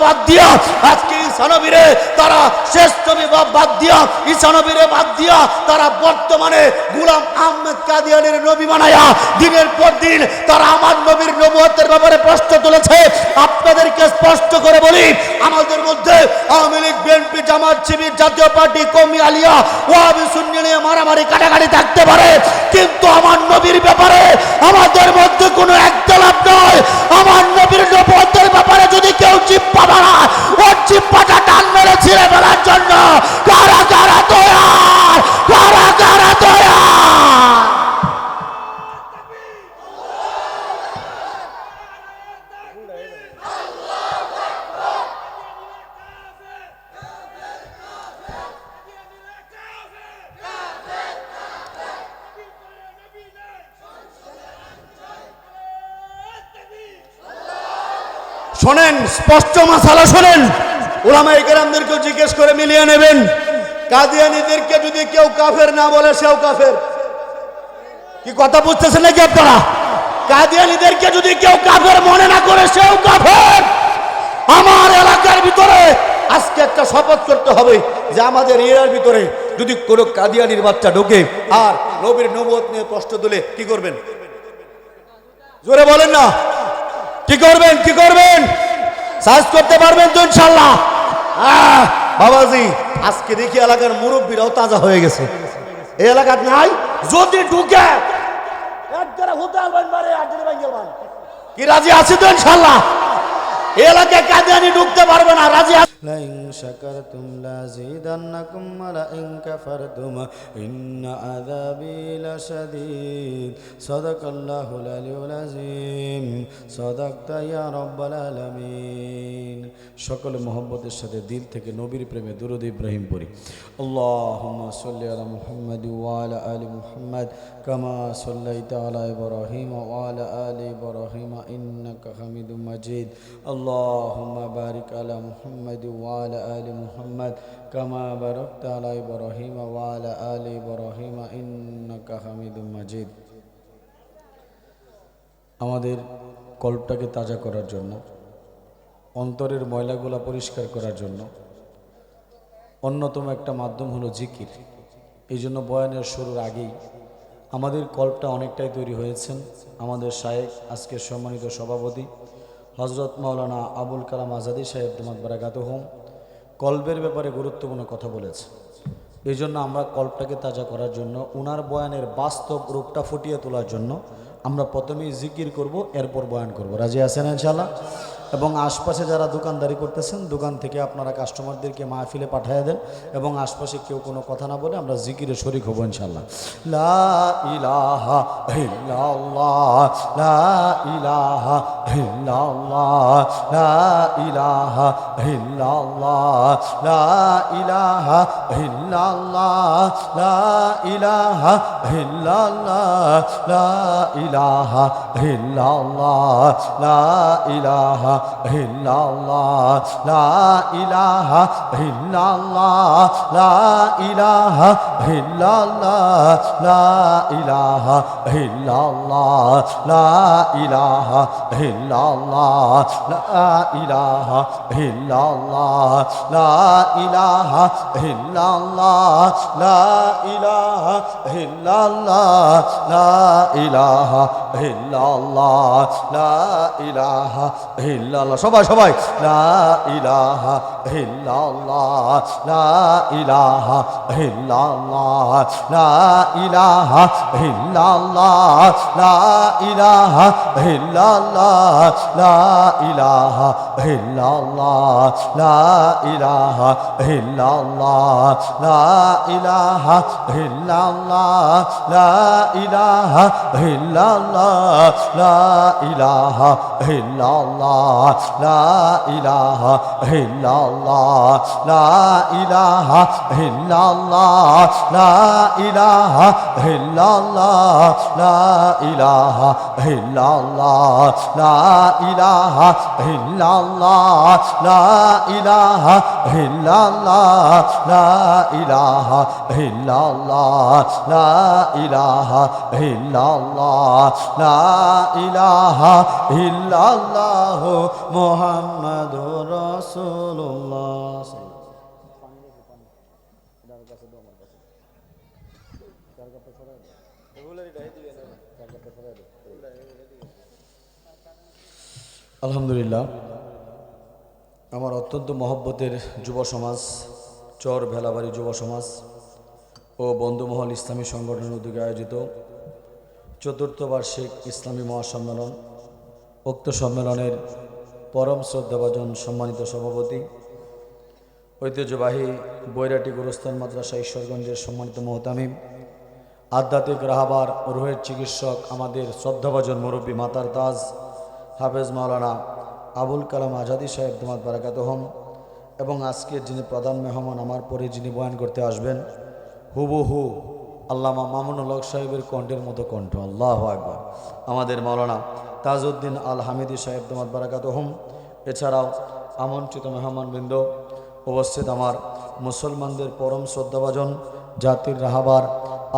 বাদ দিয়া আজকে ঈসা নবীরে তারা শেষ নবী বাদ দিয়া ঈসা নবীরে বাদ দিয়া তারা বর্তমানে গোলাম আহমেদ কাদিয়ানীর নবী বানায়া দিনের পর দিন তারা আমার নবীর নবুয়তের ব্যাপারে প্রশ্ন তুলেছে। আপনাদেরকে স্পষ্ট করে বলি, আমাদের মধ্যে আওয়ামী লীগ, বিএনপি, জামাত, শিবির, জাতীয় পার্টি, কওমি, আলিয়া, ওয়াহাবি, সুন্নি নিয়ে মারামারি কাটাকাটি থাকতে পারে, কিন্তু আমার নবীর ব্যাপারে আমাদের মধ্যে কোনো একতলাপ নয়। আমার নবীর নবুয়তের ব্যাপারে যদি কেউ জিহ্বা বাড়ায়, ওর জিহ্বাটা টান মেরে ছিঁড়ে ফেলার জন্য কারা কারা তৈয়ার, কারা কারা তৈয়ার? শোনেন, স্পষ্ট মাসালা শোনেন, উলামায়ে কেরামদেরকে জিজ্ঞেস করে মিলিয়ে নেবেন। কাদিয়ানীদেরকে যদি কেউ কাফের না বলে সেও কাফের। কি কথা বুঝতেছেন নাকি আপনারা? কাদিয়ানীদেরকে যদি কেউ কাফের মনে না করে সেও কাফের। আমার এলাকার ভিতরে আজকে একটা শপথ করতে হবে যে আমাদের এরিয়ার ভিতরে যদি কোনো কাদিয়ানীর বাচ্চা ঢোকে আর নবীর নবুয়ত নিয়ে প্রশ্ন তুলে কি করবেন? জোরে বলেন না, কি করবেন? কি করবেন? সার্চ করতে পারবেন তো ইনশাআল্লাহ? বাবাজি, আজকে দেখি এলাকার মুরব্বীরাও তাজা হয়ে গেছে। এই এলাকার নাই যদি ঢুকে কি রাজি আছে তো ইনশাআল্লাহ? এই এলাকায় কাদিয়ানী ঢুকতে পারবে না। রাজি আছে? লাইন শাকারতুম লাযীদান্নাকুম ওয়া লাইন কাফারতুম ইন্না আযাবী লাশাদীদ। সাদাকাল্লাহুল আলিয়্যুল আযীম। সাদাকতা ইয়া রাব্বাল আলামিন। সকলে মহব্বতের সাথে দিল থেকে নবীর প্রেমে দুরূদ ইব্রাহিম পড়ি। আল্লাহুম্মা সাল্লি আলা মুহাম্মাদ ওয়া আলা আলি মুহাম্মাদ কামা সাল্লাইতা আলা ইব্রাহিম ওয়া আলা আলি ইব্রাহিম ইন্নাকা হামিদুম মাজিদ। আল্লাহুম্মা বারিক আলা মুহাম্মাদ ওয়া আলা আলি মুহাম্মাদ কামা বারাকতা আলা ইব্রাহিম ওয়া আলা আলি ইব্রাহিম ইন্নাকা হামিদুম মাজিদ। আমাদের কল্পটাকে তাজা করার জন্য, অন্তরের ময়লাগুলা পরিষ্কার করার জন্য অন্যতম একটা মাধ্যম হলো জিকির। এই জন্য বয়ানের শুরুর আগেই আমাদের কল্পটা অনেকটাই তৈরি হয়েছেন। আমাদের শায়েখ, আজকের সম্মানিত সভাপতি হযরত মাওলানা আবুল কালাম আজাদি সাহেব দামাত বারাকাতুহুম কল্পের ব্যাপারে গুরুত্বপূর্ণ কথা বলেছে। এই জন্য আমরা কল্পটাকে তাজা করার জন্য, উনার বয়ানের বাস্তব রূপটা ফুটিয়ে তোলার জন্য আমরা প্রথমেই জিকির করব, এরপর বয়ান করব। রাজি আছেন ইনশাআল্লাহ? এবং আশপাশে যারা দোকানদারি করতেছেন, দোকান থেকে আপনারা কাস্টমারদেরকে মাহফিলে পাঠিয়ে দেন এবং আশপাশে কেউ কোনো কথা না বলে আমরা জিকিরে শরীক হব ইনশাআল্লাহ। লা ইলাহা ইল্লাল্লাহ, লা ইলাহা ইল্লাল্লাহ, লা ইলাহা ইল্লাল্লাহ, লা ইলাহা ইল্লাল্লাহ, লা ইলাহা ইল্লাল্লাহ, লা ইলাহা ইল্লাল্লাহ, লা ইলাহা ইল্লাল্লাহ, লা ইলাহা ইল্লাল্লাহ, লা ইলাহা ইল্লাল্লাহ, লা ইলাহা ইল্লাল্লাহ, লা ইলাহা ইল্লাল্লাহ, লা ইলাহা ইল্লাল্লাহ, লা ইলাহা ইল্লাল্লাহ, লা ইলাহা ইল্লাল্লাহ, লা ইলাহা ইল্লাল্লাহ, লা ইলাহা ইল্লাল্লাহ। সবাই সবাই লা ইলাহা ইল্লাল্লাহ, লা ইলাহা ইল্লাল্লাহ, লা ইলাহা ইল্লাল্লাহ, লা ইলাহা ইল্লাল্লাহ, লা ইলাহা ইল্লাল্লাহ, লা ইলাহা ইল্লাল্লাহ, লা ইলাহা ইল্লাল্লাহ, লা ইলাহা ইল্লাল্লাহ, লা ইলাহা ইল্লাল্লাহ, লা ইলাহা ইল্লাল্লাহ, লা ইলাহা ইল্লাল্লাহ, লা ইলাহা ইল্লাল্লাহ, লা ইলাহা ইল্লাল্লাহ, লা ইলাহা ইল্লাল্লাহ, লা ইলাহা ইল্লাল্লাহ, লা ইলাহা ইল্লাল্লাহ, লা ইলাহা ইল্লাল্লাহ, লা ইলাহা ইল্লাল্লাহ, মুহাম্মাদুর রাসূলুল্লাহ। আলহামদুলিল্লাহ, আমার অত্যন্ত মহব্বতের যুব সমাজ, চর ভেলাবাড়ি যুব সমাজ ও বন্ধুমহল ইসলামী সংগঠনের উদ্যোগে আয়োজিত ৪র্থ বার্ষিক ইসলামী মহাসম্মেলন, উক্ত সম্মেলনের পরম শ্রদ্ধাভাজন সম্মানিত সভাপতি, ঐতিহ্যবাহী বৈরাটি গুরুস্থান মাদ্রাসা ঈশ্বরগঞ্জের সম্মানিত মোহতামিম, আধ্যাত্মিক রাহাবার রুহের চিকিৎসক, আমাদের শ্রদ্ধাভাজন মুরব্বী মাতার তাজ হাফেজ মাওলানা আবুল কালাম আজাদি সাহেব দামাত বারাকাতুহুম, এবং আজকের যিনি প্রধান মেহমান, আমার পরে যিনি বয়ান করতে আসবেন, হুবহু আল্লামা মামুনুল হক সাহেবের কণ্ঠের মতো কণ্ঠ, আল্লাহু আকবার, আমাদের মাওলানা তাজউদ্দিন আল হামিদি সাহেব দামাত বারাকাতুহুম। এছাড়াও আমন্ত্রিত মেহমানবৃন্দ, উপস্থিত আমার মুসলমানদের পরম শ্রদ্ধাভাজন, জাতির রাহাবার,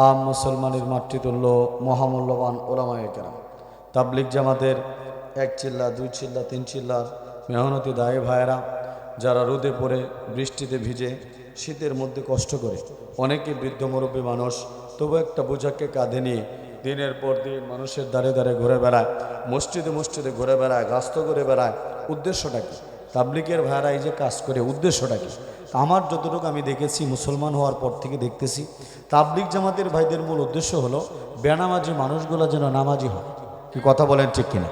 আম মুসলমানের মাতৃতুল্য মহামূল্যবান ওলামায়ে কেরাম, তাবলিগ জামাতের 1 চিল্লা 2 চিল্লা 3 চিল্লার মেহনতি দায়ী ভাইয়েরা, যারা রোদে পড়ে বৃষ্টিতে ভিজে শীতের মধ্যে কষ্ট করে, অনেকে বৃদ্ধ মুরব্বী মানুষ, তবু একটা বোঝাকে কাঁধে নিয়ে দিনের পর দিন মানুষের দ্বারে দ্বারে ঘুরে বেড়ায়, মসজিদে মসজিদে ঘুরে বেড়ায়, গাস্ত করে বেড়ায়। উদ্দেশ্যটা কি? তাবলিগের ভাইয়েরা এই যে কাজ করে, উদ্দেশ্যটা কি? আমার যতটুকু আমি দেখেছি, মুসলমান হওয়ার পর থেকে দেখতেছি, তাবলিগ জামাতের ভাইদের মূল উদ্দেশ্য হলো বেনামাজি মানুষগুলো যেন নামাজি হয়। কি কথা বলেন ঠিক কিনা?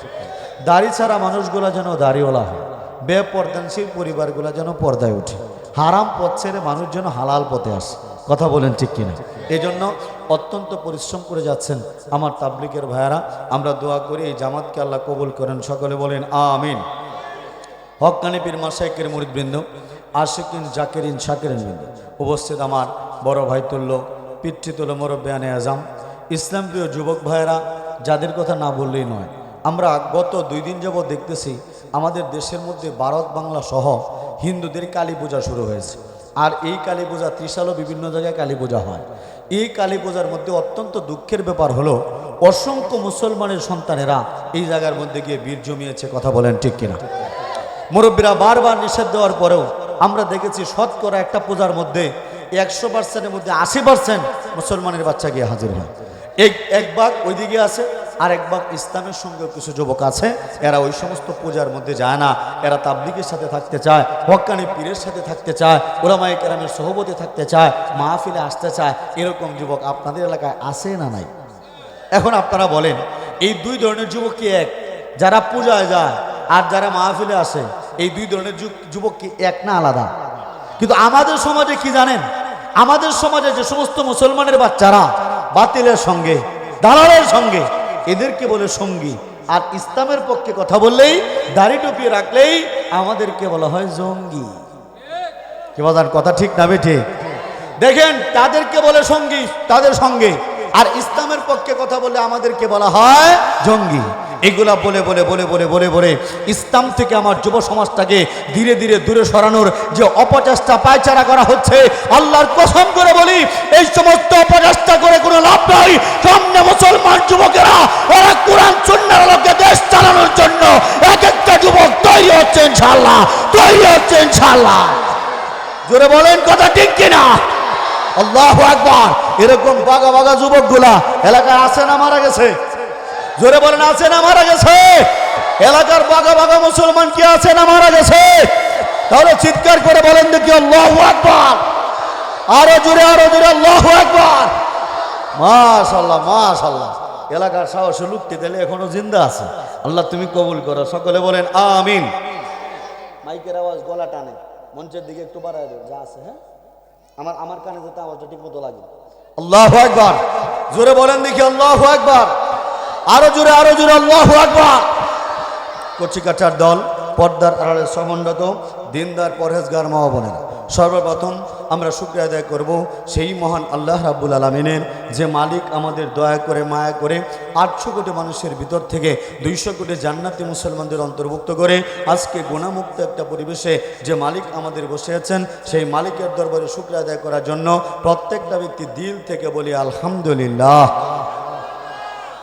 দাড়ি ছাড়া মানুষগুলো যেন দাড়িওয়ালা হয়, বেপর্দানশীল পরিবারগুলো যেন পর্দায় ওঠে, হারাম পথ ছেড়ে মানুষ যেন হালাল পথে আসে। কথা বলেন ঠিক কিনা? এই জন্য অত্যন্ত পরিশ্রম করে যাচ্ছেন আমার তাবলিগের ভাইয়ারা। আমরা দোয়া করি এই জামাতকে আল্লাহ কবুল করেন, সকলে বলেন আমিন। হক্কানি পীর মাশায়েখের মুরিদবৃন্দ, আশিকিন জাকিরিন শাকিরিন বৃন্দ, উপস্থিত আমার বড় ভাই তুল্য পিতৃতুল্য মুরব্বিয়ানে আজম, ইসলাম প্রিয় যুবক ভাইয়েরা, যাদের কথা না বললেই নয়। আমরা গত 2 দিন যাবৎ দেখতেছি আমাদের দেশের মধ্যে ভারত বাংলা সহ হিন্দুদের কালী পূজা শুরু হয়েছে। আর এই কালী পূজা ত্রিশালও বিভিন্ন জায়গায় কালী পূজা হয়। এই কালী পূজার মধ্যে অত্যন্ত দুঃখের ব্যাপার হলো অসংখ্য মুসলমানের সন্তানেরা এই জায়গার মধ্যে গিয়ে বীর জমিয়েছে। কথা বলেন ঠিক কিনা? মুরব্বীরা বারবার নিষেধ দেওয়ার পরেও আমরা দেখেছি শতকরা একটা পূজার মধ্যে 100%-এর মধ্যে 80% মুসলমানের বাচ্চা গিয়ে হাজির হয়। এক ভাগ ওইদিকে আছে, আর এক ভাগ ইসলামের সঙ্গে কিছু যুবক আছে, এরা ওই সমস্ত পূজার মধ্যে যায় না। এরা তাবলিগের সাথে থাকতে চায়, হক্কানি পীরের সাথে থাকতে চায়, ওলামায়ে কেরামের সহবতে থাকতে চায়, মাহফিলে আসতে চায়। এরকম যুবক আপনাদের এলাকায় আছে না নাই? এখন আপনারা বলেন, এই 2 ধরনের যুবক কি এক? যারা পূজায় যায় আর যারা মাহফিলে আসে, এই 2 ধরনের যুবক কি এক না আলাদা? কিন্তু আমাদের সমাজে কি জানেন? আমাদের সমাজে যে সমস্ত মুসলমানের বাচ্চারা বাতিলের সঙ্গে, দালালের সঙ্গে, এদেরকে বলে সঙ্গী। আর ইসলামের পক্ষে কথা বললেই, দাড়ি টুপি রাখলেই আমাদেরকে বলা হয় জঙ্গি। কি বলেন? কথা ঠিক না বেঠে? দেখেন, তাদেরকে বলে সঙ্গী, তাদের সঙ্গে, আর ইসলামের পক্ষে কথা বললে আমাদেরকে বলা হয় জঙ্গি। এগুলা বলে বলে বলে বলে বলে বলে ইসলাম থেকে আমার যুব সমাজটাকে ধীরে ধীরে দূরে সরানোর যে অপচেষ্টা পায়চারা করা হচ্ছে, আল্লাহর কসম করে বলি, এই সমস্ত অপচেষ্টা করে কোনো লাভ নাই। সামনে মুসলমান যুবকেরা, ওরা কোরআন সুন্নাহর আলোকে দেশ চালানোর জন্য এক একটা যুবক তৈরি হচ্ছে ইনশাআল্লাহ, তৈরি হচ্ছে ইনশাআল্লাহ। জোরে বলেন, কথা ঠিক কিনা? আল্লাহু আকবার। এরকম বাগা বাগা যুবকগুলা এলাকায় আছে না মারা গেছে? জোরে বলেন, আছে না মারা গেছে? এলাকার বাগা বাগা মুসলমান কি আছে না মারা গেছে? তাহলে চিৎকার করে বলেন দেখি আল্লাহু আকবার। আরো জোরে, আরো জোরে আল্লাহু আকবার। মাশাআল্লাহ, মাশাআল্লাহ। এলাকার সাহসী লোকটি দিলে এখনো জিন্দা আছে। আল্লাহ তুমি কবুল করো, সকলে বলেন আমিন। মাইকের আওয়াজ গলা টানে, মঞ্চের দিকে একটু বাড়ায় দেব, যা আছে। হ্যাঁ, আমার কানে যেতে আওয়াজটা ঠিক মতো লাগে। আল্লাহু আকবার। জোরে বলেন দেখি আল্লাহু আকবার। আরো জোরে, আরো জোরে আল্লাহু আকবার। কচিকাচার দল, পর্দার আড়ালে সমন্বিত দিনদার পরহেজগার মা বোনেরা, সর্বপ্রথম আমরা শুকরিয়া আদায় করব সেই মহান আল্লাহ রাব্বুল আলামিনের, যে মালিক আমাদের দয়া করে মায়া করে 800 কোটি মানুষের ভিতর থেকে 200 কোটি জান্নাতি মুসলমানদের অন্তর্ভুক্ত করে আজকে গুণামুক্ত একটা পরিবেশে যে মালিক আমাদের বসে আছেন, সেই মালিকের দরবারে শুকরিয়া আদায় করার জন্য প্রত্যেকটা ব্যক্তি দিল থেকে বলি আলহামদুলিল্লাহ।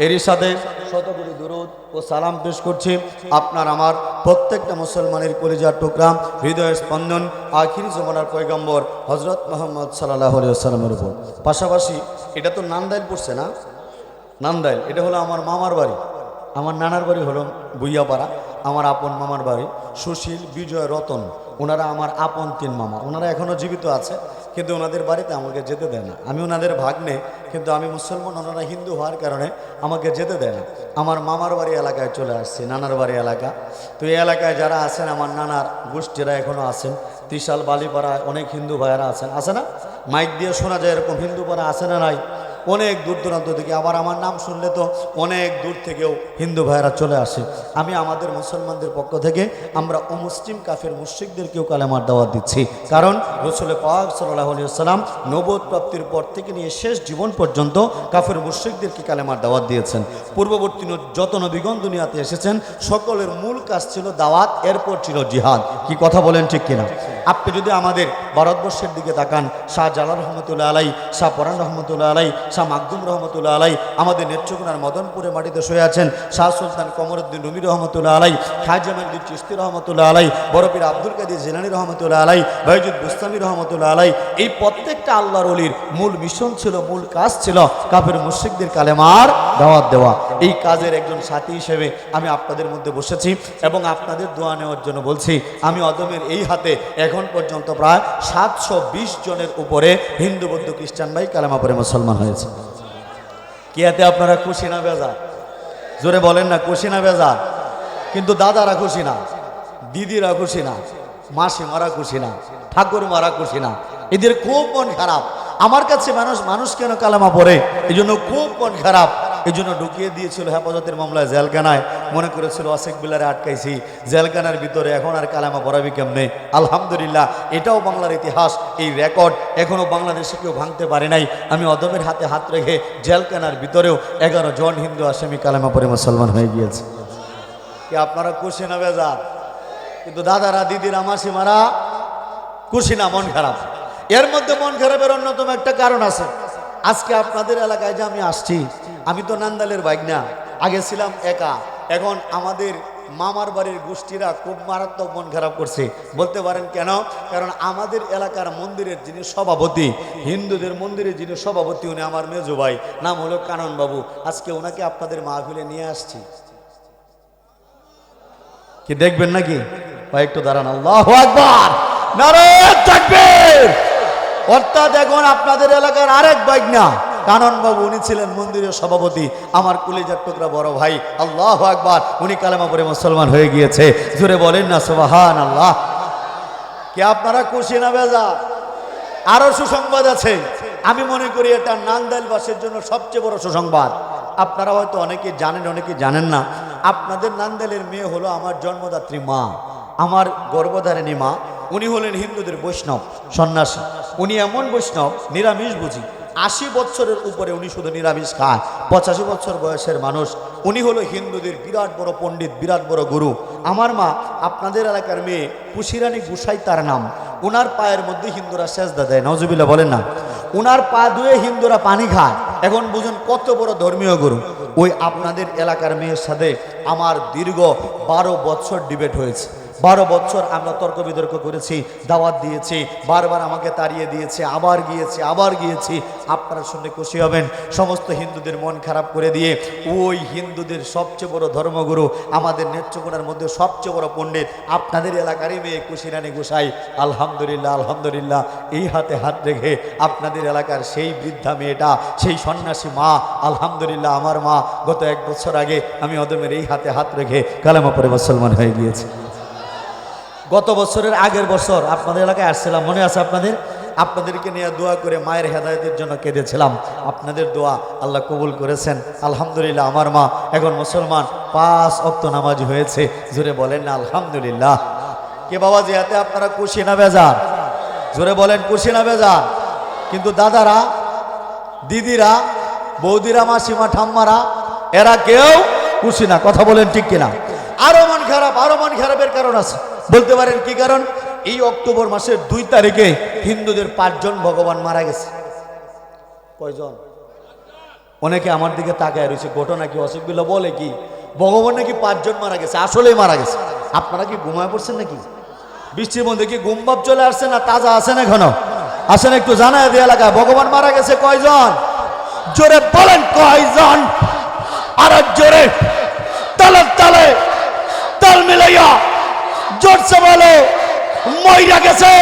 এরই সাথে শত কোটি দুরূদ ও সালাম পেশ করছি আপনার আমার প্রত্যেকটা মুসলমানের কলিজার টুকরা হৃদয়ের স্পন্দন আখির জমানার পয়গম্বর হযরত মুহাম্মদ সাল্লাল্লাহু আলাইহি ওয়াসাল্লামের উপর। পাশাপাশি এটা তো নান্দাইল পড়ছে না, নান্দাইল এটা হলো আমার মামার বাড়ি, আমার নানার বাড়ি হলো বুইয়াপাড়া, আমার আপন মামার বাড়ি সুশীল বিজয় রতন, ওনারা আমার আপন 3 মামা, ওনারা এখনও জীবিত আছে কিন্তু ওনাদের বাড়িতে আমাকে যেতে দেয় না। আমি ওনাদের ভাগ্নে, কিন্তু আমি মুসলমান, ওনারা হিন্দু হওয়ার কারণে আমাকে যেতে দেয় না। আমার মামার বাড়ি এলাকায় চলে আসছি, নানার বাড়ি এলাকা। তো এই এলাকায় যারা আছেন আমার নানার গোষ্ঠীরা এখনও আছেন, ত্রিশাল বালিপাড়ায় অনেক হিন্দু ভাইয়েরা আছেন, আছে না? মাইক দিয়ে শোনা যায় এরকম হিন্দু পাড়া আছে না নাই? অনেক দূর দূরান্ত থেকে, আবার আমার নাম শুনলে তো অনেক দূর থেকেও হিন্দু ভাইয়েরা চলে আসে। আমি আমাদের মুসলমানদের পক্ষ থেকে আমরা অমুসলিম কাফের মুশরিকদেরকেও কালেমার দাওয়াত দিচ্ছি, কারণ রাসূল পাক সাল্লাল্লাহু আলাইহি ওয়াসাল্লাম নবুয়ত প্রাপ্তির পর থেকে নিয়ে শেষ জীবন পর্যন্ত কাফের মুশরিকদেরকে কালেমার দাওয়াত দিয়েছেন। পূর্ববর্তী যত নবীগণ দুনিয়াতে এসেছেন সকলের মূল কাজ ছিল দাওয়াত, এরপর ছিল জিহাদ। কি কথা বলেন ঠিক কিনা? আপনি যদি আমাদের ভারতবর্ষের দিকে তাকান, শাহ জালাল রহমতুল্লাহ আলাই, শাহ পরান রহমতুল্লাহ আলাই, শাহ মাকদুম রহমতুল্লাহ আলাই আমাদের নেত্রকোনার মদনপুরে মাটিতে শুয়ে আছেন, শাহ সুলতান কমরউদ্দিন রুমি রহমতুল্লাহ আলাই, খাজা মাইনুদ্দিন চিশতি রহমতুল্লাহ আলাই, বড়পীর আব্দুল কাদের জিলানী রহমতুল্লাহ আলাই, বাইজুদ বুস্তামি রহমতুল্লাহ আলাই। এই প্রত্যেকটা আল্লাহর ওলির মূল মিশন ছিল, মূল কাজ ছিল কাফের মুশরিকদের কালেমার দাওয়াত দেওয়া। এই কাজের একজন সাথী হিসেবে আমি আপনাদের মধ্যে বসেছি এবং আপনাদের দোয়া নেওয়ার জন্য বলছি। আমি অদমের এই হাতে এখন পর্যন্ত প্রায় 720 জনের উপরে হিন্দু বৌদ্ধ খ্রিস্টান ভাই কালেমা পড়ে মুসলমান হয়েছে। কি এতে আপনারা খুশি না বেজার? জোরে বলেন না, খুশি না বেজার? কিন্তু দাদারা খুশি না, দিদিরা খুশি না, মাসিমারা খুশি না, ঠাকুরমারা খুশি না, এদের খুব মন খারাপ। আমার কাছে মানুষ কেন কালেমা পড়ে এই জন্য খুব মন খারাপ। এই জন্য ঢুকিয়ে দিয়েছিল হেফাজতের মামলায় জেলখানায়, মনে করেছিল অশেখ বিলারে আটকাইছি, জেলখানার ভিতরে এখন আর কালেমা পড়াবি কেমনে। আলহামদুলিল্লাহ, এটাও বাংলার ইতিহাস, এই রেকর্ড এখনো বাংলাদেশে কেউ ভাঙতে পারে নাই। আমি অদমের হাতে হাত রেখে জেলখানার ভিতরেও 11 জন হিন্দু আসামি কালেমা পড়ে মুসলমান হয়ে গিয়েছে। কি আপনারা খুশি না বেজার? কিন্তু দাদারা, দিদিরা, মাসিমারা খুশি না, মন খারাপ। এর মধ্যে মন খারাপের অন্যতম একটা কারণ আছে। আজকে আপনাদের এলাকায় যে আমি আসছি, আমি তো নান্দালের বাইক না, আগে ছিলাম একা, এখন আমাদের মামার বাড়ির গোষ্ঠীরা খুব মারাত্মক মন খারাপ করছে। বলতে পারেন কেন? কারণ আমাদের এলাকার মন্দিরের যিনি সভাপতি, হিন্দুদের মন্দিরের যিনি সভাপতি, উনি আমার মেজো ভাই, নাম হলো কানন বাবু। আজকে ওনাকে আপনাদের মাহফিলে নিয়ে আসছি। কি দেখবেন নাকি ভাই? একটু দাঁড়ান। আল্লাহু আকবার, নারায়ে তাকবীর। অর্থাৎ এখন আপনাদের এলাকার আরেক বাইক না, কানন বাবু, উনি ছিলেন মন্দিরের সভাপতি, আমার কলিজার টুকরা বড় ভাই। আল্লাহু আকবার, উনি কালেমা পড়ে মুসলমান হয়ে গিয়েছে। জোরে বলেন না সুবহানাল্লাহ। কি আপনারা খুশি না বেজার? আরো সুসংবাদ আছে। আমি মনে করি এটা নান্দাইলবাসীর জন্য সবচেয়ে বড় সুসংবাদ। আপনারা হয়তো অনেকে জানেন, অনেকে জানেন না। আপনাদের নান্দাইলের মেয়ে হলো আমার জন্মদাত্রী মা, আমার গর্ভধারিণী মা। উনি হলেন হিন্দুদের বৈষ্ণব সন্ন্যাসী। উনি এমন বৈষ্ণব, নিরামিষ বুঝি। 80 বছরের উপরে উনি শুধু নিরামিষ খায়। 85 বছর বয়সের মানুষ। উনি হলো হিন্দুদের বিরাট বড় পণ্ডিত, বিরাট বড় গুরু। আমার মা আপনাদের এলাকার মেয়ে পুশিরানী গুসাই তার নাম। উনার পায়ের মধ্যে হিন্দুরা সেজদা দেয়, নাউজুবিল্লাহ বলেন না। উনার পা ধুয়ে হিন্দুরা পানি খায়। এখন বুঝুন কত বড় ধর্মীয় গুরু। ওই আপনাদের এলাকার মেয়ের সাথে আমার দীর্ঘ 12 বছর ডিবেট হয়েছে। 12 বছর আমরা তর্ক বিতর্ক করেছি, দাওয়াত দিয়েছি, বারবার আমাকে তাড়িয়ে দিয়েছে, আবার গিয়েছি। আপনারা শুনলে খুশি হবেন, সমস্ত হিন্দুদের মন খারাপ করে দিয়ে ওই হিন্দুদের সবচেয়ে বড় ধর্মগুরু, আমাদের নেত্রকোনার মধ্যে সবচেয়ে বড় পণ্ডিত, আপনাদের এলাকারই মেয়ে কুশিরানী গোসাই। আলহামদুলিল্লাহ, আলহামদুলিল্লাহ, এই হাতে হাত রেখে আপনাদের এলাকার সেই বৃদ্ধা মেয়েটা, সেই সন্ন্যাসী মা, আলহামদুলিল্লাহ আমার মা গত 1 বছর আগে আমি অদমের এই হাতে হাত রেখে কালেমা পড়ে মুসলমান হয়ে গিয়েছে। গত বছরের আগের বছর আপনাদের এলাকায় আসছিলাম, মনে আছে আপনাদের? আপনাদেরকে নিয়ে দোয়া করে মায়ের হেদায়েতের জন্য কেঁদেছিলাম। আপনাদের দোয়া আল্লাহ কবুল করেছেন। আলহামদুলিল্লাহ, আমার মা এখন মুসলমান, 5 ওয়াক্ত নামাজি হয়েছে। জোরে বলেন না আলহামদুলিল্লাহ। কে বাবা, যে হাতে আপনারা খুশি না বেজার? জোরে বলেন খুশি না বেজার? কিন্তু দাদারা, দিদিরা, বৌদিরা, মাসিমা, ঠাম্মারা, এরা কেউ খুশি না। কথা বলেন ঠিক কিনা? আরো মন খারাপ, আরো মন খারাপের কারণ আছে। বলতে পারেন কি কারণ? এই অক্টোবর মাসের 2 তারিখে হিন্দুদের 5 জন ভগবান মারা গেছে। কয়জন? অনেকে আমার দিকে তাকায় রয়েছে, ঘটনা কি অসুবিল্লা বলে কি ভগবান নাকি 5 জন মারা গেছে, আসলেই মারা গেছে। আপনারা কি ঘুমায় পড়ছেন নাকি? বৃষ্টির মধ্যে কি ঘুম ভাব চলে আসছে না তাজা আছেন এখনো? আসেন একটু জানায় দিয়ে এলাকায় ভগবান মারা গেছে কয়জন? জোরে বলেন কয়জন? আর জোরে তালে তালে তাল মিলাইয়া জোরসে বলো মইরা গেছে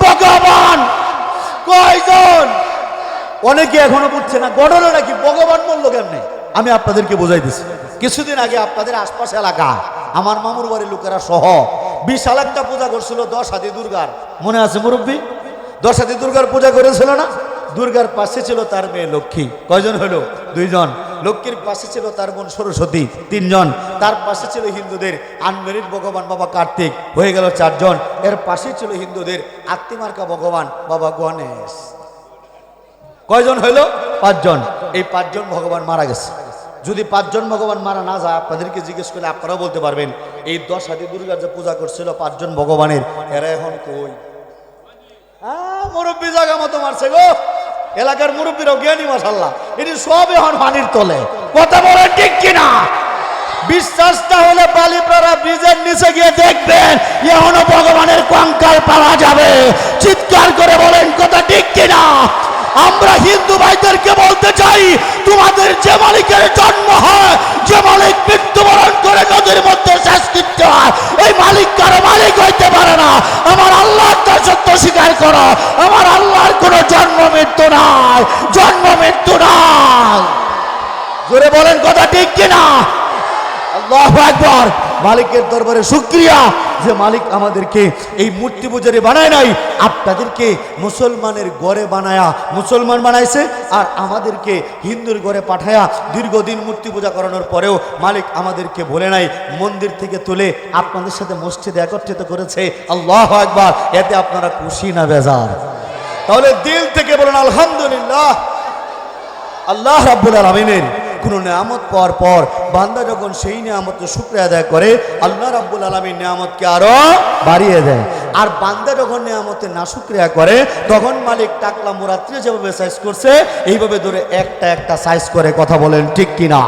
ভগবান কয়জন? অনেকে এখনো বুঝছে না ঘটনা নাকি ভগবান মরল কেমনে। আমি আপনাদেরকে বোঝাই দিচ্ছি। কিছুদিন আগে আপনাদের আশপাশ এলাকা আমার মামুর বাড়ির লোকেরা সহ বিশাল একটা পূজা করছিল 10 হাতি দুর্গার, মনে আছে মুরব্বী? 10 হাতি দুর্গার পূজা করেছিল না? দুর্গার পাশে ছিল তার মেয়ে লক্ষ্মী, কয়জন হলো? 2 জন। লক্ষ্মীর পাশে ছিল তার বোন সরস্বতী, 3 জন। তার পাশে ছিল হিন্দুদের আনমেরিড ভগবান বাবা কার্তিক, হয়ে গেল 4 জন। এর পাশে ছিল হিন্দুদের আত্মিমার্কা ভগবান বাবা গণেশ, কয়জন হইল? 5 জন। এই 5 জন ভগবান মারা গেছে। যদি 5 জন ভগবান মারা না যায়, আপনাদেরকে জিজ্ঞেস করলে আপনারাও বলতে পারবেন এই 10 হাতি দুর্গার যে পূজা করছিল 5 জন ভগবানের, এরা এখন কই? মুরব্বী জায়গা মতো মারছে গো। এলাকার মুরব্বীরাও জ্ঞানী মাশাআল্লাহ, এটি সব এখন পানির তলে। কথা বলেন ঠিক কিনা? বিশ্বাসটা হলে বালিপাড়া ব্রিজের নিচে গিয়ে দেখবেন এখনো ভগবানের কঙ্কাল পাওয়া যাবে। চিৎকার করে বলেন কথা ঠিক কিনা? আমরা হিন্দু ভাইদেরকে বলতে চাই, তোমাদের যে মালিকের জন্ম হয়, যে মালিক মৃত্যুবরণ করে নদীর মধ্যে শেষ করতে হয়, এই মালিক কারো মালিক হইতে পারে না। আমার আল্লাহর সত্য স্বীকার করো, আমার আল্লাহর কোনো জন্ম মৃত্যু নাই, জন্ম মৃত্যু নাই। জোরে বলেন কথা ঠিক কিনা? আল্লাহু আকবার। মালিকের দরবারে শুকরিয়া যে মালিক আমাদেরকে এই মূর্তি পূজারে বানায় নাই, আপনাদেরকে মুসলমানের ঘরে বানায়া মুসলমান বানাইছে, আর আমাদেরকে হিন্দুর ঘরে পাঠায়া দীর্ঘদিন মূর্তি পূজা করানোর পরেও মালিক আমাদেরকে বলে নাই, মন্দির থেকে তুলে আপনাদের সাথে মসজিদে একত্রিত করেছে। আল্লাহু আকবার। এতে আপনারা খুশি না বেজার? তাহলে দিল থেকে বলেন আলহামদুলিল্লাহ। আল্লাহ রাব্বুল আলামিনের কোনো নিয়ামত পাওয়ার পর বান্দা যখন সেই নিয়ামতের শুকরিয়া আদায় করে, আল্লাহ রাব্বুল আলামিন নিয়ামতকে আরো বাড়িয়ে দেয়। আর বান্দা যখন নিয়ামতের না শুকরিয়া করে, তখন মালিক টাকলা মুরাত্রি যেভাবে সাইজ করছে এইভাবে ধরে একটা একটা সাইজ করে। কথা বলেন ঠিক কিনা?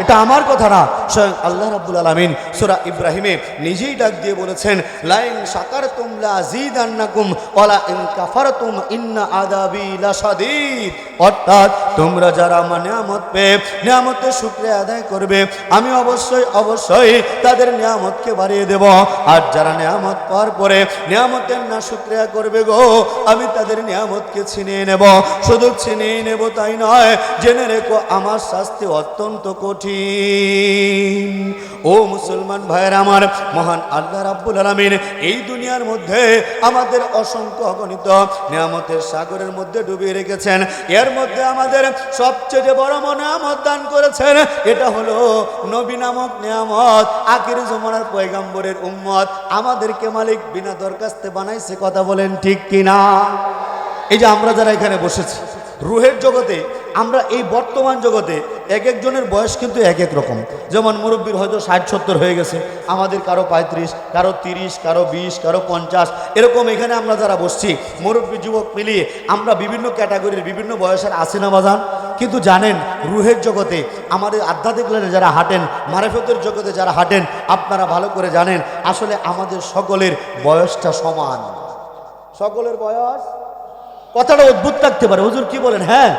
এটা আমার কথা না, স্বয়ং আল্লাহ রাব্বুল আলামিন সূরা ইব্রাহিমে নিজেই ডাক দিয়ে বলেছেন, লাইন শাকারতুম লাযীদান্নাকুম ওয়ালা ইন কাফারতুম ইন্না আযাবি লাশাদীদ। অর্থাৎ তোমরা যারা আমার নিয়ামত পেয়ে নিয়ামতের শুকরিয়া আদায় করবে, আমি অবশ্যই অবশ্যই তাদের নিয়ামতকে বাড়িয়ে দেব। আর যারা নিয়ামত পাওয়ার পরে নিয়ামতের না শুকরিয়া করবে গো, আমি তাদের নিয়ামতকে ছিনিয়ে নেব। শুধু ছিনিয়ে নেব তাই নয়, জেনে রেখো আমার শাস্তি অত্যন্ত কঠিন। ও মুসলমান ভাইয়ের আমার, মহান আল্লাহ রাব্বুল আলামিন এই দুনিয়ার মধ্যে আমাদের অসংখ্য অগণিত নিয়ামতের সাগরের মধ্যে ডুবিয়ে রেখেছেন। এর মধ্যে আমাদের সবচেয়ে বড় নিয়ামত দান করেছেন, এটা হলো নবী নামক নিয়ামত। আখির জামানার পয়গম্বরের উম্মত আমাদেরকে মালিক বিনা দরখাস্তে বানাইছে। কথা বলেন ঠিক কিনা? এই যে আমরা যারা এখানে বসেছি রুহের জগতে, আমরা এই বর্তমান জগতে এক একজনের বয়স কিন্তু এক এক রকম। যেমন মুরব্বীর হয়তো 60-70 হয়ে গেছে, আমাদের কারো 35, কারো 30, কারো 20, কারো 50, এরকম। এখানে আমরা যারা বসছি মুরব্বী যুবক মিলিয়ে আমরা বিভিন্ন ক্যাটাগরির বিভিন্ন বয়সের আছি না বাজান? কিন্তু জানেন রুহের জগতে আমাদের আধ্যাত্মিক লাইনে যারা হাঁটেন, মারিফতের জগতে যারা হাঁটেন, আপনারা ভালো করে জানেন আসলে আমাদের সকলের বয়সটা সমান। সকলের বয়স, কথাটা অদ্ভুত লাগতে পারে, হুজুর কি বলেন? হ্যাঁ,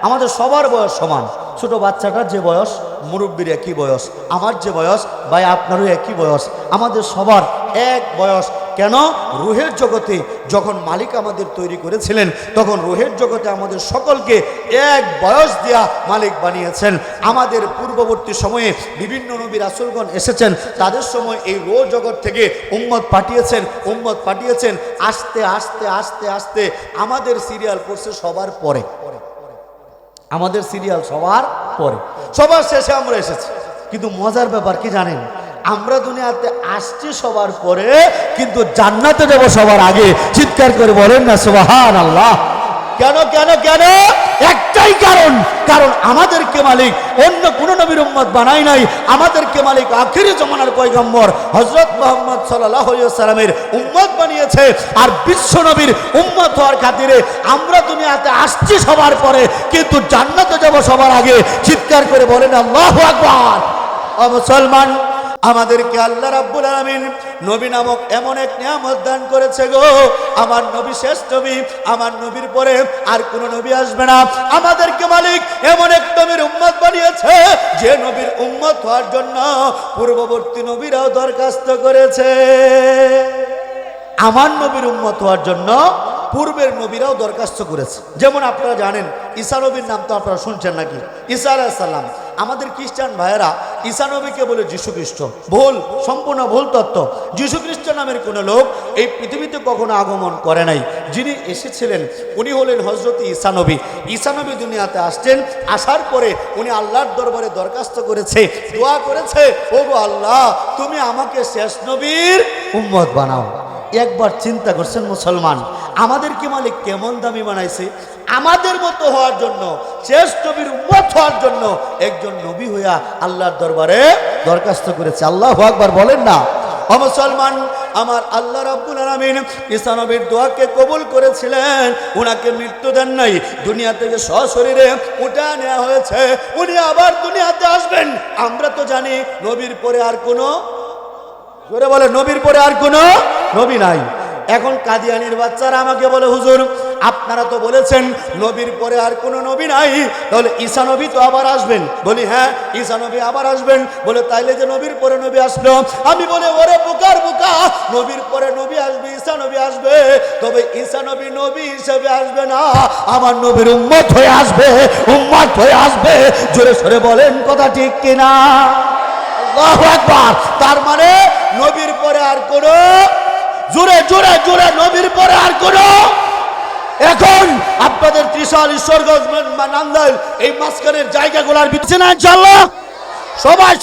আমাদের সবার বয়স সমান। ছোট বাচ্চাটার যে বয়স, মুরব্বীর একই বয়স, আমার যে বয়স, ভাই আপনারও একই বয়স, আমাদের সবার এক বয়স। কেন? রুহের জগতে যখন মালিক আমাদের তৈরি করেছিলেন, তখন রুহের জগতে আমাদের সকলকে এক বয়স দিয়া মালিক বানিয়েছেন। আমাদের পূর্ববর্তী সময়ে বিভিন্ন নবী রাসূলগণ এসেছেন, তাদের সময় এই রুহ জগৎ থেকে উম্মত পাঠিয়েছেন। আস্তে আস্তে আস্তে আস্তে আমাদের সিরিয়াল পড়ছে সবার পরে, আমাদের সিরিয়াল সবার পরে, সবার শেষে আমরা এসেছি। কিন্তু মজার ব্যাপার কি জানেন? আমরা দুনিয়াতে আসছি সবার পরে, কিন্তু জান্নাতে যাব সবার আগে। চিৎকার করে বলেন না সুবহানাল্লাহ। কেন কেন কেন? একটাই কারণ আমাদেরকে মালিক অন্য কোন নবীর উম্মত বানাই নাই, আমাদেরকে মালিক আখিরি জামানার পয়গম্বর হযরত মুহাম্মদ সাল্লাল্লাহু আলাইহি ওয়াসাল্লামের উম্মত বানিয়েছে। আর বিশ্ব নবীর উম্মত হওয়ার খাতিরে আমরা দুনিয়াতে আসছি সবার পরে, কিন্তু জান্নাতে যাব সবার আগে। চিৎকার করে বলেন আল্লাহু আকবার। ও মুসলমান, আমাদেরকে আল্লাহ রাব্বুল আলামিন নবী নামক এমন এক নিয়ামত দান করেছে গো। আমার নবী শেষ নবী, আমার নবীর পরে আর কোন নবী আসবে না। আমাদেরকে মালিক এমন এক নবীর উম্মত বানিয়েছে, যে নবীর উম্মত হওয়ার জন্য পূর্ববর্তী নবীরাও দরখাস্ত করেছে। আমার নবীর উম্মত হওয়ার জন্য পূর্বের নবীরাও দরখাস্ত করেছে। যেমন আপনারা জানেন, ঈসা নবীর নাম তো আপনারা শুনছেন নাকি? ঈসা আলাইহিস সালাম। আমাদের খ্রিস্টান ভাইয়েরা ঈসা নবীকে বলে যীশু খ্রিস্ট। ভুল, সম্পূর্ণ ভুল তত্ত্ব। যীশু খ্রিস্ট নামের কোনো লোক এই পৃথিবীতে কখনো আগমন করে নাই। যিনি এসেছিলেন উনি হলেন হযরত ঈসা নবী। ঈসা নবী দুনিয়াতে আসছেন, আসার পরে উনি আল্লাহর দরবারে দরখাস্ত করেছে, দোয়া করেছে, ওগো আল্লাহ, তুমি আমাকে শেষ নবীর উম্মত বানাও। একবার চিন্তা করছেন মুসলমান, আমাদেরকে মালিক কেমন দামি বানাইছে? আমাদের মতো হওয়ার জন্য, শেষ নবীর উম্মত হওয়ার জন্য একজন নবী হইয়া আল্লাহর দরবারে দরখাস্ত করেছে। আল্লাহু আকবার বলেন না। ও মুসলমান, আমার আল্লাহ রাব্বুল আলামিন ঈসা নবীর দোয়াকে কবুল করেছিলেন। উনাকে মৃত্যু দেন নাই, দুনিয়া থেকে সশরীরে উঠা নেওয়া হয়েছে। উনি আবার দুনিয়াতে আসবেন। আমরা তো জানি নবীর পরে আর কোনো, জোরে বলে, নবীর পরে আর কোনো নবী নাই। এখন কাদিয়ানির বাচ্চারা আমাকে বলে, হুজুর আপনারা তো বলেছেন নবীর পরে আর কোনো নবী নাই, তাহলে ঈসা নবী তো আবার আসবেন। বলি হ্যাঁ, ঈসা নবী আবার আসবেন। বলে তাইলে যে নবীর পরে নবী আসলো। আমি বলে, ওরে বোকার বোকা, নবীর পরে নবী আসবে, ঈসা নবী আসবে, তবে ঈসা নবী নবী হিসেবে আসবে না, আমার নবীর উম্মত হয়ে আসবে, উম্মত হয়ে আসবে। জোরে সরে বলেন কথা ঠিক কিনা? আল্লাহু আকবার। তার মানে নবীর পরে আর কোনো, জোরে জোরে জোরে, নবীর পরে আর কোনো। এখন আপনাদের ত্রিশাল, ঈশ্বরগঞ্জ, নান্দাইল এই মাঝখানের জায়গাগুলোর ভিতরে না ইনশাআল্লাহ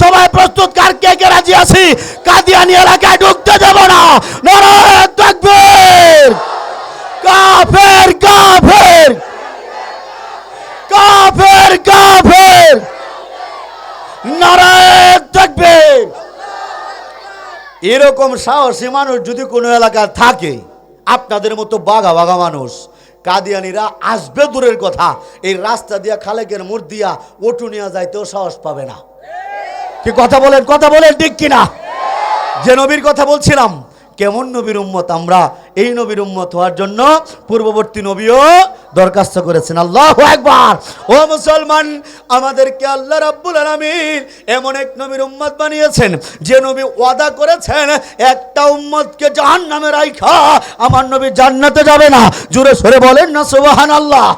সবাই প্রস্তুত? কার কে কে রাজি আছি কাদিয়ানী এলাকায় ঢুকতে যাব না? নারায়ে তাকবীর। কাফের কাফের কাফের কাফের, নারায়ে তাকবীর। এরকম সাহসী মানুষ যদি কোনো এলাকায় থাকে, আপনাদের মতো বাঘা বাঘা মানুষ, কাদিয়ানিরা আসবে দূরের কথা, এই রাস্তা দিয়া খালেকের মোড় দিয়া ওটু নিয়ে যাইতেও সাহস পাবে না। কি কথা বলেন ঠিক কিনা? যে নবীর কথা বলছিলাম, কেমন নবীর উম্মত আমরা, এই নবীর উম্মত হওয়ার জন্য পূর্ববর্তী নবীও দরখাস্ত করেছেন। আল্লাহু আকবার। ও মুসলমান, আমাদেরকে আল্লাহ রাব্বুল আলামিন এমন এক নবীর উম্মত বানিয়েছেন, যে নবী ওয়াদা করেছেন একটা উম্মতকে জাহান্নামে রাইখা আমার নবী জান্নাতে যাবে না। জোরে সরে বলেন না সুবহানাল্লাহ।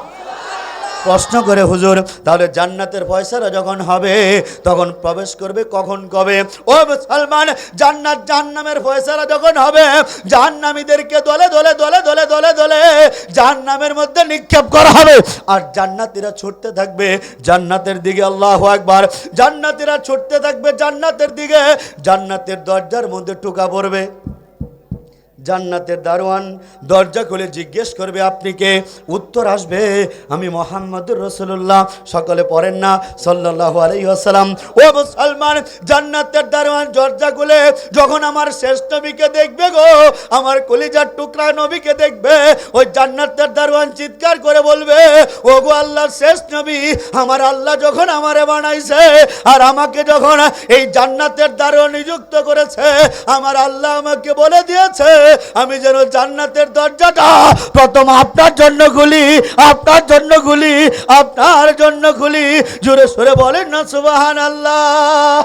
প্রশ্ন করে, হুজুর তাহলে জান্নাতের ফয়সালা যখন হবে তখন প্রবেশ করবে কখন কবে? ও মুসলমান, জান্নাত জাহান্নামের ফয়সালা যখন হবে, জাহান্নামীদেরকে দলে দলে দলে দলে দলে দলে জাহান্নামের মধ্যে নিক্ষেপ করা হবে, আর জান্নাতীরা ছুটতে থাকবে জান্নাতের দিকে। আল্লাহু আকবার। জান্নাতীরা ছুটতে থাকবে জান্নাতের দিকে, জান্নাতের দরজার মধ্যে টোকা পড়বে। জান্নাতের দারোয়ান দরজা খুলে জিজ্ঞেস করবে, আপনি কে? উত্তর আসবে, আমি মুহাম্মদুর রাসূলুল্লাহ। সকলে পড়েন না সাল্লাল্লাহু আলাইহি ওয়াসাল্লাম। ও মুসলমান, জান্নাতের দারোয়ান দরজা খুলে যখন আমার শেষ নবীকে দেখবে গো, আমার কলিজার টুকরা নবীকে দেখবে, ওই জান্নাতের দারোয়ান চিৎকার করে বলবে, ও গো আল্লাহর শেষ নবী, আমার আল্লাহ যখন আমারে বানাইছে আর আমাকে যখন এই জান্নাতের দারোয়ান নিযুক্ত করেছে, আমার আল্লাহ আমাকে বলে দিয়েছে আমি যেন জান্নাতের দরজাটা প্রথম আপনার জন্য খুলি, আপনার জন্য খুলি, আপনার জন্য খুলি। জোরে সরে বলেন না সুবহানাল্লাহ।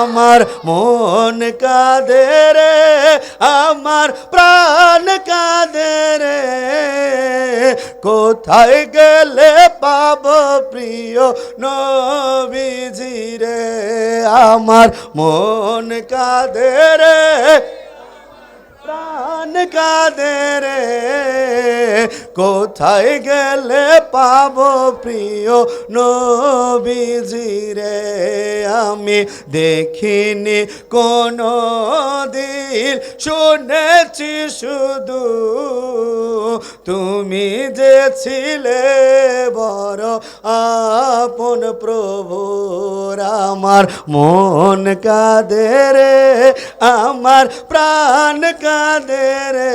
আমার মন কাঁদে রে, আমার প্রাণ কাঁদে রে, কোথায় গেলে পাবো প্রিয় নবীজি রে। আমার মন কাঁদে রে, প্রাণ কাঁদে রে, কোথায় গেলে পাবো প্রিয় নবীজি রে। আমি দেখিনি কোনো দিন, শুনেছি শুধু তুমি যে ছিলে বড় আপন প্রভুর, আমার মন কাঁদে রে, আমার প্রাণ কাঁদে রে,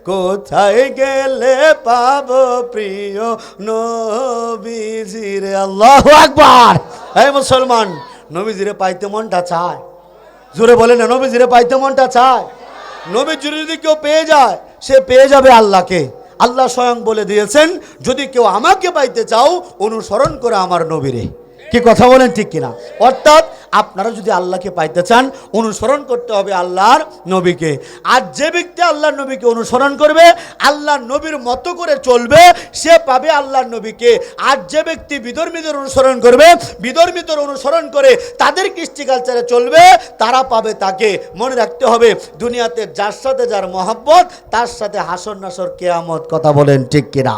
কোথায় গেলে পাবো প্রিয় নবীজিরে। আল্লাহু আকবার। এই মুসলমান, নবীজিরে পাইতে মনটা চায়, জোরে বলে না, নবীজিরে পাইতে মনটা চায়। নবীজিরে যদি কেউ পেয়ে যায়, সে পেয়ে যাবে আল্লাহকে। আল্লাহ স্বয়ং বলে দিয়েছেন, যদি কেউ আমাকে পাইতে চাও অনুসরণ করে আমার নবীরে। কি কথা বলেন ঠিক কিনা? অর্থাৎ আপনারা যদি আল্লাহকে পাইতে চান, অনুসরণ করতে হবে আল্লাহর নবীকে। আর যে ব্যক্তি আল্লাহর নবীকে অনুসরণ করবে, আল্লাহর নবীর মতো করে চলবে, সে পাবে আল্লাহর নবীকে। আর যে ব্যক্তি বিধর্মীদের অনুসরণ করবে, বিধর্মীদের অনুসরণ করে তাদের কৃষ্টি কালচারে চলবে, তারা পাবে তাকে। মনে রাখতে হবে, দুনিয়াতে যার সাথে যার মহব্বত, তার সাথে হাসর নাসর কেয়ামত। কথা বলেন ঠিক কিনা?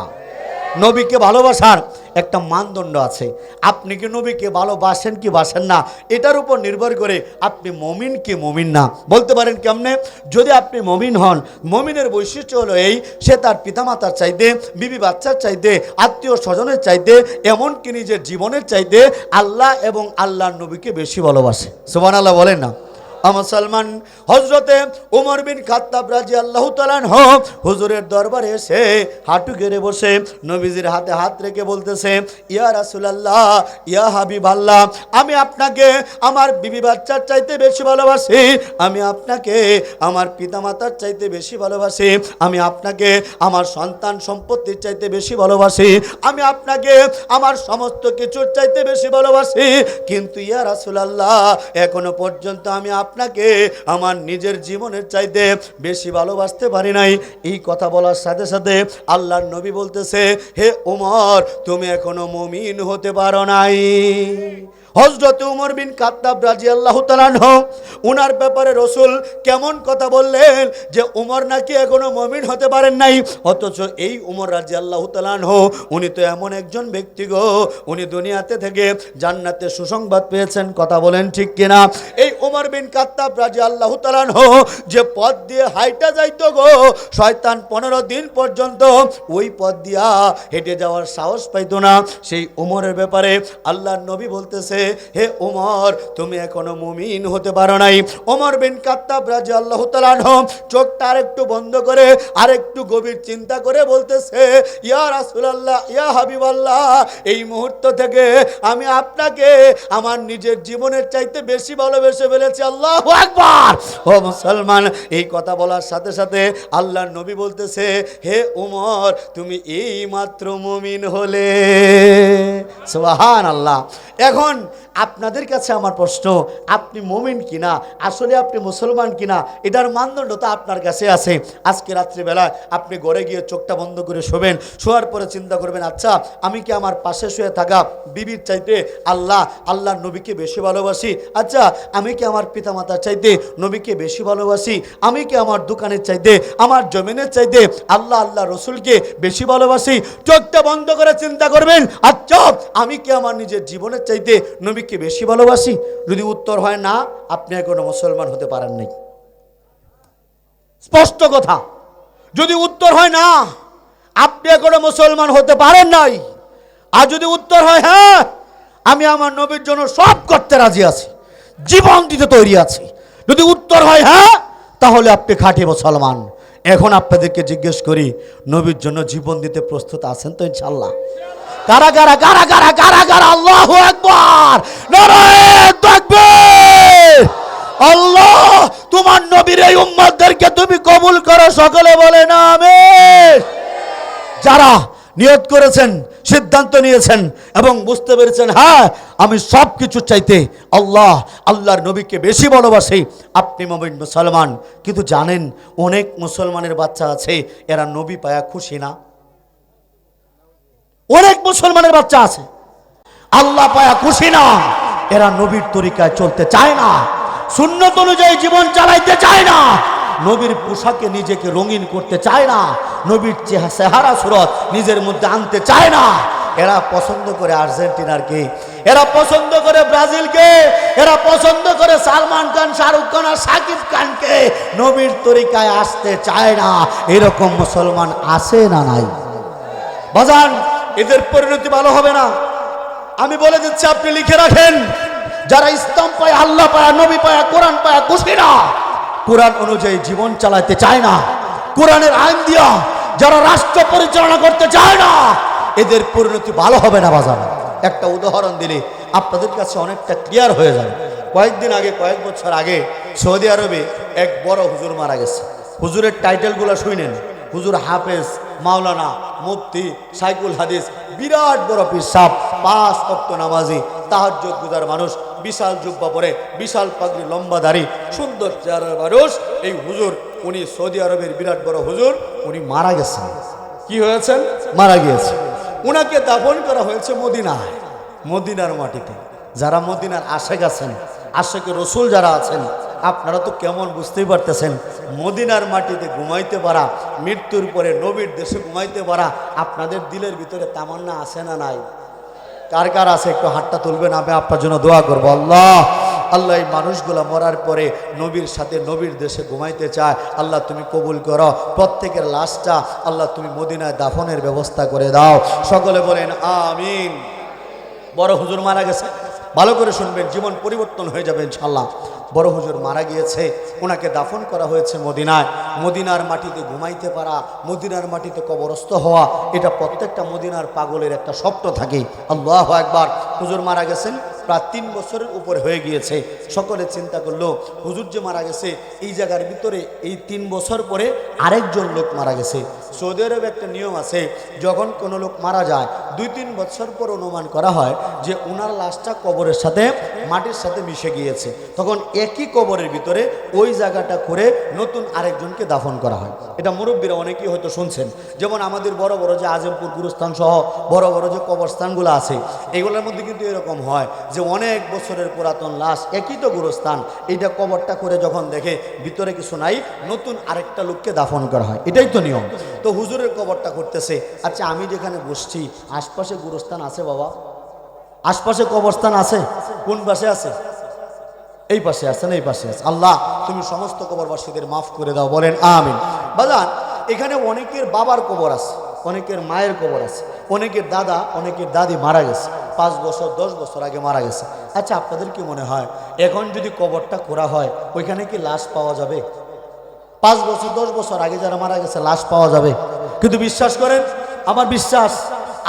নবীকে ভালোবাসার একটা মানদণ্ড আছে। আপনি কি নবীকে ভালোবাসেন কি বাসেন না, এটার উপর নির্ভর করে আপনি মমিন কি মমিন না। বলতে পারেন কেমনে? যদি আপনি মমিন হন, মমিনের বৈশিষ্ট্য হলো এই, সে তার পিতামাতার চাইতে, বিবি বাচ্চার চাইতে, আত্মীয় স্বজনের চাইতে, এমনকি নিজের জীবনের চাইতে আল্লাহ এবং আল্লাহর নবীকে বেশি ভালোবাসে। সুবহানাল্লাহ বলেন না? মুসলমান, হযরতে ওমর বিন খাত্তাব রাদিয়াল্লাহু তাআলা আনহু হুজুরের দরবারে এসে হাঁটু গেড়ে বসে নবীজির হাতে হাত রেখে বলতেছে, ইয়া রাসূলুল্লাহ, ইয়া হাবিবাল্লাহ, আমি আপনাকে আমার বিবি বাচ্চার চাইতে বেশি ভালোবাসি, আমি আপনাকে আমার পিতামাতার চাইতে বেশি ভালোবাসি, আমি আপনাকে আমার সন্তান সম্পত্তির চাইতে বেশি ভালোবাসি, আমি আপনাকে আমার সমস্ত কিছুর চাইতে বেশি ভালোবাসি, কিন্তু ইয়া রাসূলুল্লাহ, এখনো পর্যন্ত আমি আপনাকে আমার নিজের জীবনের চাইতে বেশি ভালোবাসতে পারি নাই। এই কথা বলার সাথে সাথে আল্লাহর নবী বলতেছে, হে ওমর, তুমি এখনো মুমিন হতে পারো নাই। হযরত ওমর বিন খাত্তাব রাদিয়াল্লাহু তাআলা আনহু, উনার ব্যাপারে রাসূল কেমন কথা বললেন যে ওমর নাকি এখনো মুমিন হতে পারেন নাই। অথচ এই ওমর রাদিয়াল্লাহু তাআলা আনহু, উনি তো এমন একজন ব্যক্তি গো, উনি দুনিয়াতে থেকে জান্নাতের সুসংবাদ পেয়েছেন। কথা বলেন ঠিক কিনা? এই ওমর বিন খাত্তাব রাদিয়াল্লাহু তাআলা আনহু যে পথ দিয়ে হাইটা যাইতো গো, শয়তান 15 দিন পর্যন্ত ওই পথ দিয়া হেঁটে যাওয়ার সাহস পাইতো না। সেই ওমরের ব্যাপারে আল্লাহর নবী বলতেছে, হে ওমর, তুমি এখনো মুমিন হতে পারো নাই। ওমর বিন খাত্তাব রাদিয়াল্লাহু তাআলা আনহু চোখটা আরেকটু বন্ধ করে আরেকটু গভীর চিন্তা করে বলতেছে, ইয়া রাসূলুল্লাহ, ইয়া হাবিবাল্লাহ, এই মুহূর্ত থেকে আমি আপনাকে আমার নিজের জীবনের চাইতে বেশি ভালোবেসে ফেলেছি। আল্লাহু আকবার। ও মুসলমান, এই কথা বলার সাথে সাথে আল্লাহর নবী বলতেছে, হে ওমর, তুমি এই মাত্র মুমিন হলে। সুবহানাল্লাহ। এখন আপনাদের কাছে আমার প্রশ্ন, আপনি মুমিন কিনা, আসলে আপনি মুসলমান কিনা, এটার মানদণ্ড তো আপনার কাছে আছে। আজকে রাত্রিবেলা আপনি ঘরে গিয়ে চোখটা বন্ধ করে শোবেন, শোয়ার পরে চিন্তা করবেন, আচ্ছা আমি কি আমার পাশে শুয়ে থাকা বিবির চাইতে আল্লাহর নবীকে বেশি ভালোবাসি? আচ্ছা আমি কি আমার পিতামাতার চাইতে নবীকে বেশি ভালোবাসি? আমি কি আমার দোকানের চাইতে, আমার জমিনের চাইতে আল্লাহ রসুলকে বেশি ভালোবাসি? চোখটা বন্ধ করে চিন্তা করবেন, আচ্ছা আমি কি আমার নিজের জীবনের চাইতে নবীকে বেশি ভালোবাসি? যদি উত্তর হয় না, আপনি এখনো মুসলমান হতে পারেন নাই। স্পষ্ট কথা। যদি উত্তর হয় না, আপনি এখনো মুসলমান হতে পারেন নাই। আর যদি উত্তর হয় হ্যাঁ, আমি আমার নবীর জন্য সব করতে রাজি আছি, জীবন দিতে তৈরি আছি, যদি উত্তর হয় হ্যাঁ, তাহলে আপনি খাঁটি মুসলমান। এখন আপনাদেরকে জিজ্ঞেস করি, নবীর জন্য জীবন দিতে প্রস্তুত আছেন তো ইনশাআল্লাহ? কারা কারা কারা কারা কারা কারা? আল্লাহু আকবার, নারায়ে তাকবীর। আল্লাহ তোমার নবীর এই উম্মতদেরকে তুমি কবুল করো, সকলে বলেন আমিন। যারা নিয়ত করেছেন, সিদ্ধান্ত নিয়েছেন এবং বুঝতে পেরেছেন হ্যাঁ আমি সব কিছু চাইতে আল্লাহর নবীকে বেশি ভালোবাসি, আপনি মুমিন মুসলমান। কিন্তু জানেন, অনেক মুসলমানের বাচ্চা আছে, এরা নবী পায়া খুশি না। অনেক মুসলমানের বাচ্চা আছে, আল্লাহ পায়া খুশি না, এরা নবীর তরিকায় চলতে চায় না, সুন্নত অনুযায়ী জীবন চালাইতে চায় না, নবীর পোশাকে নিজেকে রঙিন করতে চায় না, নবীর চেহারা সুরত নিজের মধ্যে আনতে চায় না। এরা পছন্দ করে আর্জেন্টিনার কে, এরা পছন্দ করে ব্রাজিলকে, এরা পছন্দ করে সালমান খান, শাহরুখ খান আর সাকিব খানকে। নবীর তরিকায় আসতে চায় না। এরকম মুসলমান আছে না নাই? বাজান, এদের পরিণতি ভালো হবে না। আমি বলে দিচ্ছি, আপনি লিখে রাখেন, যারা ইসলাম পায়, আল্লাহ পায়, নবী পায়, কোরআন পায় খুশি না, কোরআন অনুযায়ী জীবন চালাতে চায় না, কোরআনের আইন দিয়া যারা রাষ্ট্র পরিচালনা করতে চায় না, এদের পরিণতি ভালো হবে না। বাজান, একটা উদাহরণ দিলে আপনাদের কাছে অনেকটা ক্লিয়ার হয়ে যাবে। কয়েকদিন আগে, কয়েক বছর আগে সৌদি আরবে এক বড় হুজুর মারা গেছে। হুজুরের টাইটেলগুলো শুনেন, হুজুর হাফেজ, মাওলানা, মুফতি, সাইকুল হাদিস, বিরাট বড় পীর সাহেব, 5 ওয়াক্ত নামাজি, তাহাজ্জুদ গুজার মানুষ, বিশাল জুব্বা পরে, বিশাল পাগড়ি, লম্বা দাড়ি, সুন্দর চেহারার মানুষ। এই হুজুর, উনি সৌদি আরবের বিরাট বড় হুজুর, উনি মারা গেছেন। কি হয়েছেন? মারা গিয়েছে। উনাকে দাফন করা হয়েছে মদিনায়, মদিনার মাটিতে। যারা মদিনার আশেক আছেন, আশেকে রসুল যারা আছেন, আপনারা তো কেমন বুঝতেই পারতেছেন। মদিনার মাটিতে ঘুমাইতে পারা, মৃত্যুর পরে নবীর দেশে ঘুমাইতে পারা, আপনাদের দিলের ভিতরে তামান্না আছে না নাই? কার কার আছে একটু হাতটা তুলবেন, আমি আপনার জন্য দোয়া করবো। আল্লাহ, আল্লাহ এই মানুষগুলো মরার পরে নবীর সাথে নবীর দেশে ঘুমাইতে চায়। আল্লাহ তুমি কবুল করো। প্রত্যেকের লাশটা আল্লাহ তুমি মদিনায় দাফনের ব্যবস্থা করে দাও। সকলে বলেন আমিন। বড় হুজুর মারা গেছে, ভালো করে শুনবেন, জীবন পরিবর্তন হয়ে যাবে ইনশাআল্লাহ। বড় হুজুর মারা গিয়েছে, ওনাকে দাফন করা হয়েছে মদিনায়। মদিনার মাটিতে ঘুমাইতে পারা, মদিনার মাটিতে কবরস্থ হওয়া, এটা প্রত্যেকটা মদিনার পাগলের একটা স্বপ্ন থাকে। আল্লাহু আকবার। হুজুর মারা গেছেন, প্রায় 3 বছরের উপরে হয়ে গিয়েছে। সকলে চিন্তা করলো, হুজুর যে মারা গেছে, এই জায়গার ভিতরে এই 3 বছর পরে আরেকজন লোক মারা গেছে। সৌদি আরবে একটা নিয়ম আছে, যখন কোনো লোক মারা যায় 2-3 বছর পর অনুমান করা হয় যে ওনার লাশটা কবরের সাথে, মাটির সাথে মিশে গিয়েছে। তখন একই কবরের ভিতরে ওই জায়গাটা করে নতুন আরেকজনকে দাফন করা হয়। এটা মুরব্বীরা অনেকেই হয়তো শুনছেন। যেমন আমাদের বড় বড় যে আজমপুর গুরুস্থান সহ বড় বড় যে কবরস্থানগুলো আছে, এগুলোর মধ্যে কিন্তু এরকম হয় যে অনেক বছরের পুরাতন লাশ, একই তো গুরুস্থান, এইটা কবরটা করে যখন দেখে ভিতরে কিছু নাই, নতুন আরেকটা লোককে দাফন করা হয়। এটাই তো নিয়ম। তো হুজুরের কবরটা করতেছে। আচ্ছা, আমি যেখানে বসছি আশপাশে গুরুস্থান আছে বাবা? আশপাশে কবরস্থান আছে? কোন পাশে আছে? এই পাশে আছে না এই পাশে আছে? আল্লাহ তুমি সমস্ত কবরবাসীদের মাফ করে দাও, বলেন আমিন। বাজান, এখানে অনেকের বাবার কবর আছে, অনেকের মায়ের কবর আছে, অনেকের দাদা, অনেকের দাদি মারা গেছে, 5 বছর 10 বছর আগে মারা গেছে। আচ্ছা, আপনাদের কি মনে হয় এখন যদি কবরটা করা হয়, ওইখানে কি লাশ পাওয়া যাবে? 5 বছর 10 বছর আগে যারা মারা গেছে লাশ পাওয়া যাবে? কিন্তু বিশ্বাস করেন, আমার বিশ্বাস,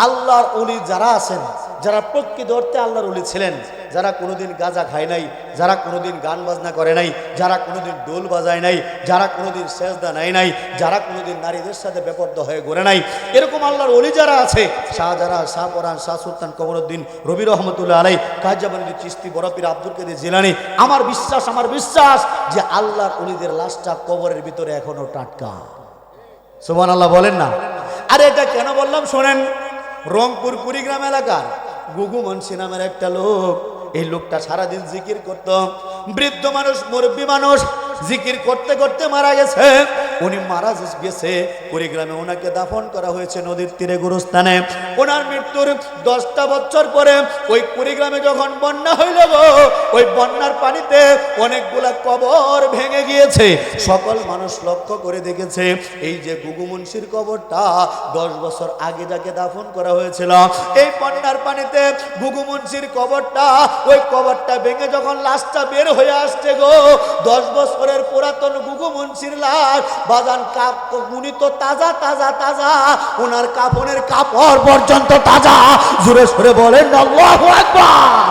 আল্লাহর ওলি যারা আছেন, যারা প্রকৃত অর্থে আল্লাহর ওলি ছিলেন, যারা কোনোদিন গাঁজা খায় নাই, যারা কোনোদিন গান বাজনা করে নাই, যারা কোনোদিন ডোল বাজায় নাই, যারা কোনোদিন সেজদা নেয় নাই, যারা কোনোদিন নারীদের সাথে বেপর্দা হয়ে ঘুরে নাই, এরকম আল্লাহর ওলি যারা আছে, শাহজারা, শাহপরান, শাহ সুলতান কমরুদ্দিন, রবি রহমতুল্লাহ আলাই, কাজী বানুদ্দিন চিশতি, বড় পীর আব্দুল কাদের জিলানী, আমার বিশ্বাস যে আল্লাহর ওলিদের লাশটা কবরের ভিতরে এখনো টাটকা। সুবহানাল্লাহ বলেন না? আরে এটা কেন বললাম শোনেন। রংপুর কুড়িগ্রাম এলাকার গুগু মুন্সি নামের একটা লোক, এই লোকটা সারাদিন জিকির করত। বৃদ্ধ মানুষ, মুরব্বী মানুষ, জিকির করতে করতে মারা গেছে। উনি মারা গেছে কুড়িগ্রামে, ওনাকে দাফন করা হয়েছে নদীর তীরে গুরুস্থানে। ওনার মৃত্যুর 10টা বছর পরে ওই কুড়িগ্রামে যখন বন্যা হইল গো, ওই বন্যার পানিতে অনেকগুলা কবর ভেঙে গিয়েছে। সকল মানুষ লক্ষ্য করে দেখেছে, এই যে গুগু মুন্সির কবরটা 10 বছর আগে যাকে দাফন করা হয়েছিল, এই বন্যার পানিতে গুগু মুন্সির কবরটা, ওই কবরটা ভেঙে যখন লাশটা বের হয়ে আসছে গো, 10 বছরের পুরাতন গুগু মুন্সির লাশ, বাজান উনি তো তাজা তাজা তাজা, ওনার কাফনের কাপড় পর্যন্ত তাজা। জোরে সরে বলেন আল্লাহু আকবার।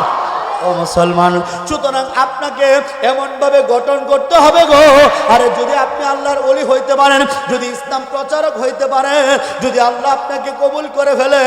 ও মুসলমান, সুতরাং আপনাকে এমন ভাবে গঠন করতে হবে গো। আরে যদি আপনি আল্লাহর ওলি হইতে পারেন, যদি ইসলাম প্রচারক হইতে পারেন, যদি আল্লাহ আপনাকে কবুল করে ফেলে,